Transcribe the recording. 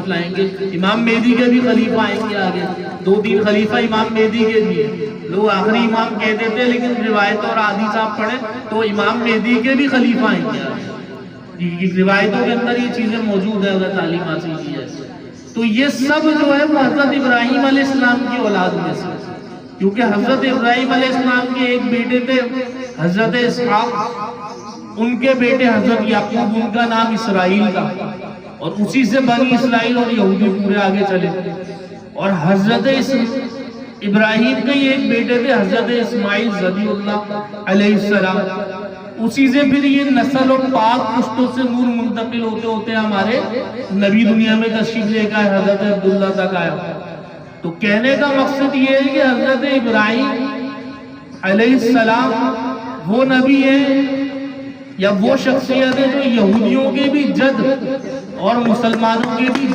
تشریف لائیں گے. امام مہدی کے بھی خلیفہ آئیں گے آگے, 2-3 خلیفہ امام مہدی کے بھی ہیں. لوگ آخری امام کہہ دیتے ہیں لیکن روایت اور حدیث آپ پڑھیں تو امام مہدی کے بھی خلیفہ آئیں گے آگے. روایتوں کے اندر یہ چیزیں موجود ہیں اگر تعلیم حاصل کی جائے. تو یہ سب جو ہے وہ حضرت ابراہیم علیہ السلام کی اولاد میں سے, کیونکہ حضرت ابراہیم علیہ السلام کے ایک بیٹے تھے حضرت اسحاق, ان کے بیٹے حضرت یعقوب, ان کا نام اسرائیل تھا, اور اسی سے بنی اسرائیل اور یہودی پورے آگے چلے. اور حضرت ابراہیم کے ایک بیٹے تھے حضرت اسماعیل ذبیح اللہ علیہ السلام, اسی سے پھر یہ نسل اور پاک پشتوں سے نور منتقل ہوتے ہوتے ہمارے نبی دنیا میں تشریف لے کر حضرت عبداللہ تک آیا. تو کہنے کا مقصد یہ ہے کہ حضرت ابراہیم علیہ السلام وہ نبی ہیں یا وہ شخصیت ہے جو یہودیوں کے بھی جد اور مسلمانوں کے بھی